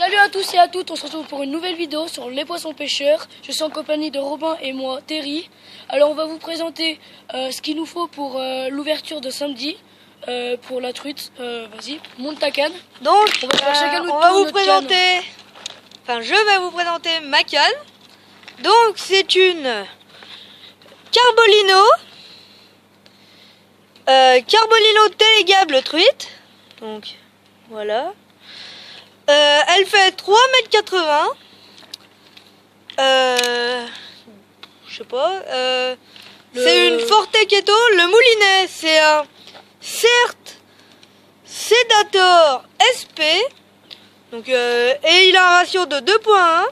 Salut à tous et à toutes, on se retrouve pour une nouvelle vidéo sur les poissons pêcheurs. Je suis en compagnie de Robin et moi, Terry. Alors on va vous présenter ce qu'il nous faut pour l'ouverture de samedi pour la truite. Vas-y, monte ta canne. Donc on va vous présenter, je vais vous présenter ma canne. Donc c'est une Carbolino, Carbolino télégable truite. Donc voilà. Elle fait 3,80 m. Je sais pas. C'est une Forte Keto. Le moulinet, c'est un Cert Sedator SP. Donc, et il a un ratio de 2,1.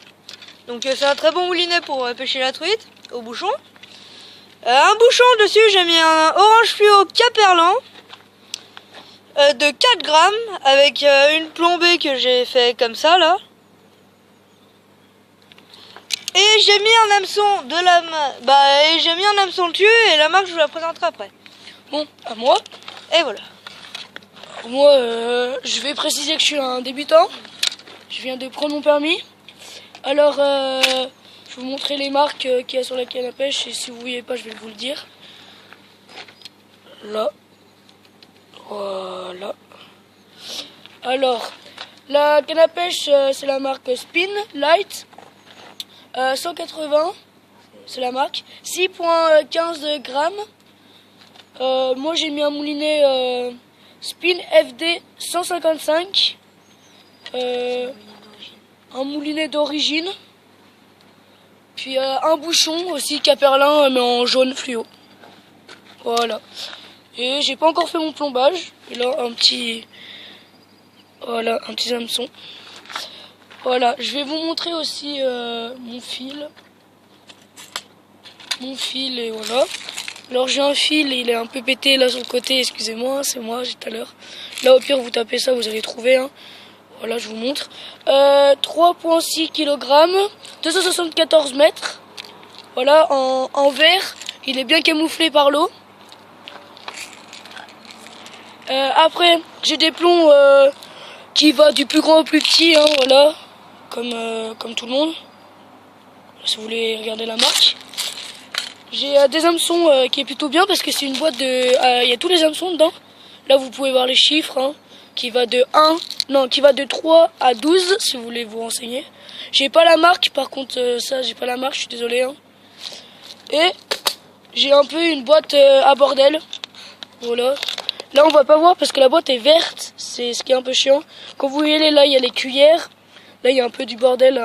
Donc c'est un très bon moulinet pour pêcher la truite au bouchon. Un bouchon dessus, j'ai mis un orange fluo Caperlan de 4 grammes avec une plombée que j'ai fait comme ça là. Et j'ai mis un hameçon de la et j'ai mis un hameçon dessus et la marque je vous la présenterai après. Bon, à moi. Et voilà. Alors moi, je vais préciser que je suis un débutant. Je viens de prendre mon permis. Alors, je vais vous montrer les marques qu'il y a sur la canne à pêche et si vous ne voyez pas, je vais vous le dire. Là. Voilà. Alors, la canne à pêche, c'est la marque Spin Light. 180, c'est la marque. 6,15 grammes. Moi, j'ai mis un moulinet Spin FD 155. Un moulinet d'origine. Puis un bouchon aussi Caperlin, mais en jaune fluo. Voilà. Et j'ai pas encore fait mon plombage. Et là, un petit hameçon. Voilà, je vais vous montrer aussi mon fil. Et voilà. Alors j'ai un fil, il est un peu pété là sur le côté, excusez-moi, c'est moi, j'ai tout à l'heure. Là au pire, vous tapez ça, vous allez trouver. Hein. Voilà, je vous montre. 3,6 kg, 274 mètres. Voilà, en vert, il est bien camouflé par l'eau. Après, j'ai des plombs qui va du plus grand au plus petit, hein, voilà, comme tout le monde. Si vous voulez regarder la marque. J'ai des hameçons qui est plutôt bien parce que c'est une boîte de... Il y a tous les hameçons dedans. Là, vous pouvez voir les chiffres, hein, qui va de 3 à 12, si vous voulez vous renseigner. J'ai pas la marque, par contre, ça, j'ai pas la marque, je suis désolé. Hein. Et j'ai un peu une boîte à bordel. Voilà. Là, on va pas voir parce que la boîte est verte. C'est ce qui est un peu chiant. Quand vous voyez là, il y a les cuillères. Là, il y a un peu du bordel.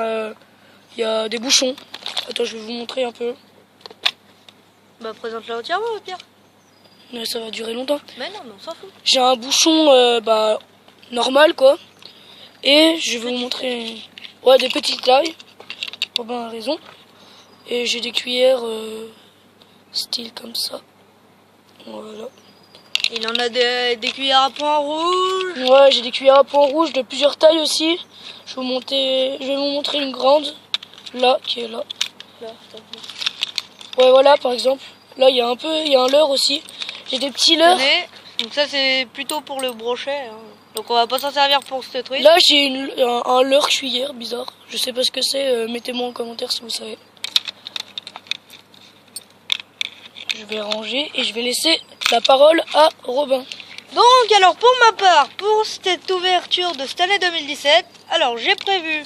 Il y a des bouchons. Attends, je vais vous montrer un peu. Bah, présente-la entièrement, au pire. Mais ça va durer longtemps. Mais non, on s'en fout. J'ai un bouchon normal, quoi. Et je vais vous montrer... Ouais, des petites tailles. Robin a raison. Et j'ai des cuillères style comme ça. Voilà. Il en a des cuillères à point rouge. Ouais, j'ai des cuillères à point rouge de plusieurs tailles aussi. Je vais vous montrer une grande, là, qui est là. Ouais, voilà, par exemple. Là, il y a un leurre aussi. J'ai des petits leurres. Donc ça, c'est plutôt pour le brochet. Hein. Donc on va pas s'en servir pour cette truite. Là, j'ai un leurre cuillère bizarre. Je sais pas ce que c'est. Mettez-moi en commentaire si vous savez. Je vais ranger et je vais laisser la parole à Robin. Donc alors pour ma part, pour cette ouverture de cette année 2017, alors j'ai prévu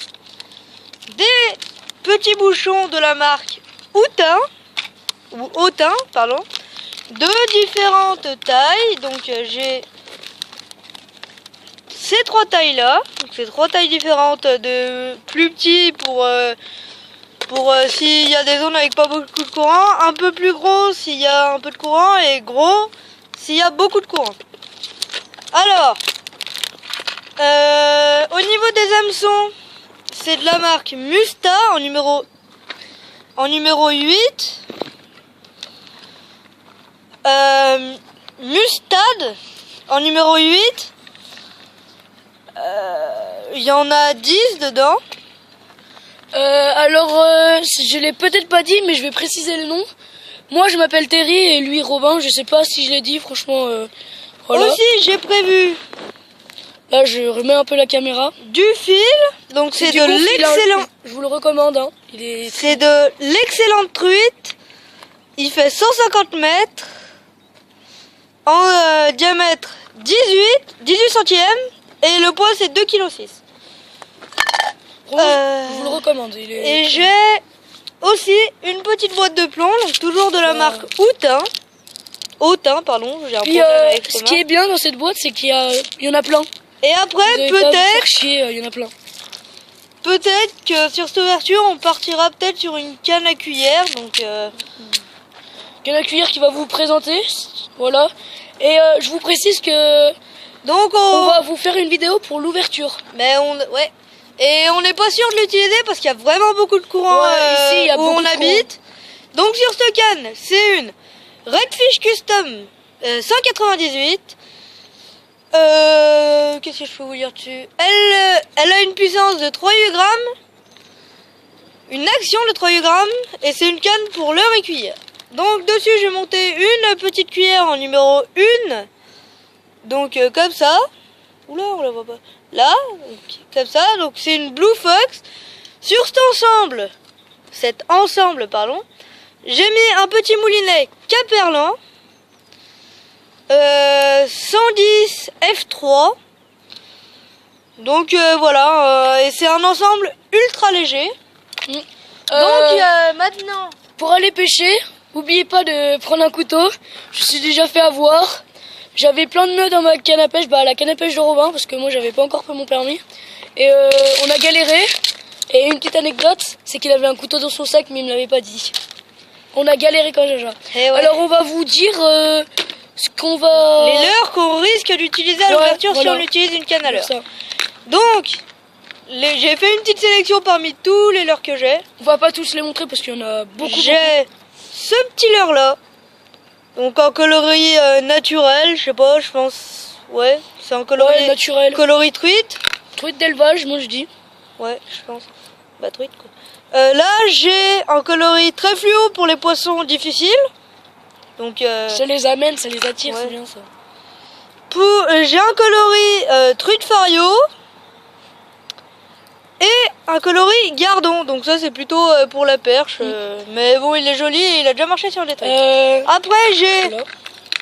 des petits bouchons de la marque Autin, pardon, de différentes tailles. Donc j'ai ces trois tailles là, donc ces trois tailles différentes, de plus petits pour s'il y a des zones avec pas beaucoup de courant, un peu plus gros s'il y a un peu de courant et gros s'il y a beaucoup de courant. Alors, au niveau des hameçons, c'est de la marque Musta en numéro 8. Mustad en numéro 8. Il y en a 10 dedans. Je l'ai peut-être pas dit, mais je vais préciser le nom. Moi, je m'appelle Terry et lui Robin. Je sais pas si je l'ai dit, franchement. Voilà. Aussi, j'ai prévu Là, je remets un peu la caméra. Du fil, donc c'est du de bon fil, hein. l'excellent. Je vous le recommande. Hein. C'est de l'excellente truite. Il fait 150 mètres. En diamètre 18 centièmes. Et le poids c'est 2,6 kg. Je vous le recommande. Et j'ai aussi une petite boîte de plomb, donc toujours de la marque Hautain. Hautain, pardon, j'ai un Puis, problème avec cette ce marque. qui est bien dans cette boîte, c'est qu'il y en a plein. Et après, Vous allez pas vous faire peut-être chier, il y en a plein. Peut-être que sur cette ouverture, on partira peut-être sur une canne à cuillère. Donc, Canne à cuillère qui va vous présenter. Voilà. Et je vous précise que donc on va vous faire une vidéo pour l'ouverture. Mais ouais. Et on n'est pas sûr de l'utiliser parce qu'il y a vraiment beaucoup de courant Ici, il y a où beaucoup on de habite. Donc sur cette canne, c'est une Redfish Custom 198. Qu'est-ce que je peux vous dire dessus? Elle a une puissance de 3,8 grammes, une action de 3,8 grammes, et c'est une canne pour leurre et cuillère. Donc dessus j'ai monté une petite cuillère en numéro 1, donc comme ça. Oula, on la voit pas. Là, comme ça, donc c'est une Blue Fox. Sur cet ensemble, j'ai mis un petit moulinet Caperlan. 110 F3. Donc voilà, et c'est un ensemble ultra léger. Donc maintenant, pour aller pêcher, n'oubliez pas de prendre un couteau. Je suis déjà fait avoir. J'avais plein de nœuds dans ma canne à pêche, la canne à pêche de Robin, parce que moi j'avais pas encore fait mon permis. Et on a galéré. Et une petite anecdote, c'est qu'il avait un couteau dans son sac, mais il me l'avait pas dit. On a galéré quand déjà. Ouais. Alors on va vous dire ce qu'on va... les leurres qu'on risque d'utiliser à l'ouverture si on utilise une canne à leurre. Donc, j'ai fait une petite sélection parmi tous les leurres que j'ai. On va pas tous les montrer parce qu'il y en a beaucoup. J'ai ce petit leurre là. Donc en coloris naturel, je sais pas, je pense. Ouais, c'est en coloris naturel. Coloris truite. Truite d'élevage, moi je dis. Ouais, je pense. Bah truite quoi. Là, j'ai un coloris très fluo pour les poissons difficiles. Donc ça les amène, ça les attire, ouais. C'est bien ça. J'ai un coloris truite fario et un coloris gardon. Donc ça c'est plutôt pour la perche. Mais bon, il est joli et il a déjà marché sur les truites. Après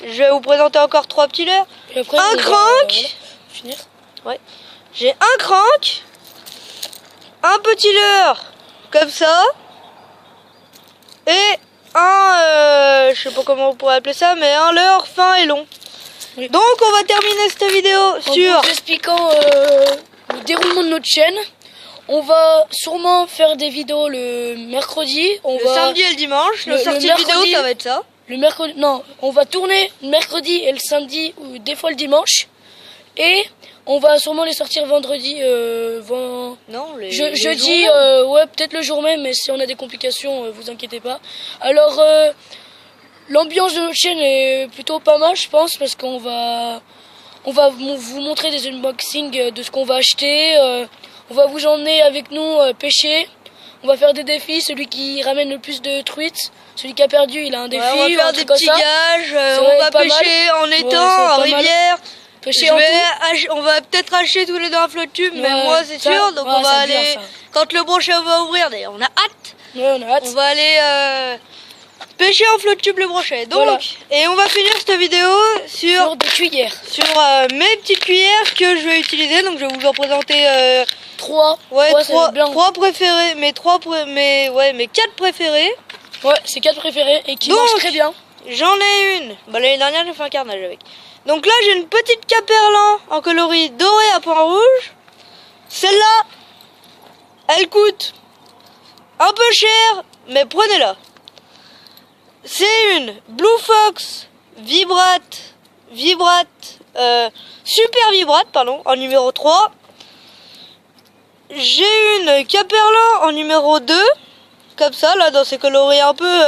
je vais vous présenter encore 3 petits leurres. Un crank. Finir. Ouais. J'ai un crank, un petit leurre comme ça et un je sais pas comment on pourrait appeler ça, mais un leurre fin et long. Oui. Donc on va terminer cette vidéo en vous expliquant le déroulement de notre chaîne. On va sûrement faire des vidéos le mercredi. Samedi et le dimanche. Le sortie vidéo, ça va être ça. Le mercredi, non, on va tourner le mercredi et le samedi ou des fois le dimanche. Et on va sûrement les sortir vendredi. Non, jeudi, ouais, peut-être le jour même, mais si on a des complications, vous inquiétez pas. Alors, l'ambiance de notre chaîne est plutôt pas mal, je pense, parce qu'on va vous montrer des unboxings de ce qu'on va acheter. On va vous emmener avec nous pêcher. On va faire des défis. Celui qui ramène le plus de truites, celui qui a perdu, il a un défi. Ouais, on va faire des petits gages. On va pêcher en étang, en rivière. On va peut-être acheter tous les deux un flot de tube, mais moi c'est sûr. Donc on va aller quand le brochet va ouvrir. D'ailleurs, on a hâte. Ouais, on a hâte. On va aller pêcher en flot de tube le brochet. Donc, et on va finir cette vidéo sur des cuillères. Sur mes petites cuillères que je vais utiliser. Donc je vais vous en présenter 3. Ouais, 3 préférés. Mes 4 préférés. Ouais, c'est 4 préférés et qui marchent très bien. J'en ai une. L'année dernière j'ai fait un carnage avec. Donc là j'ai une petite Caperlan en coloris doré à point rouge. Celle-là, elle coûte un peu cher, mais prenez-la. C'est une Blue Fox Super Vibrate, en numéro 3. J'ai une Caperlan en numéro 2. Comme ça, là, dans ces coloris un peu,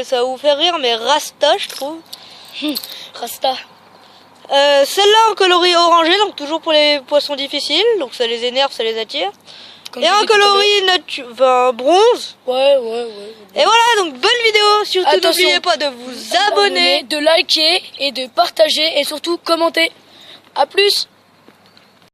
ça va vous faire rire, mais Rasta, je trouve. Rasta. Celle-là en coloris orangé, donc toujours pour les poissons difficiles, donc ça les énerve, ça les attire. Et un coloris bronze. Ouais. Et voilà, donc bonne vidéo. Surtout n'oubliez pas de vous abonner, de liker et de partager et surtout commenter. A plus.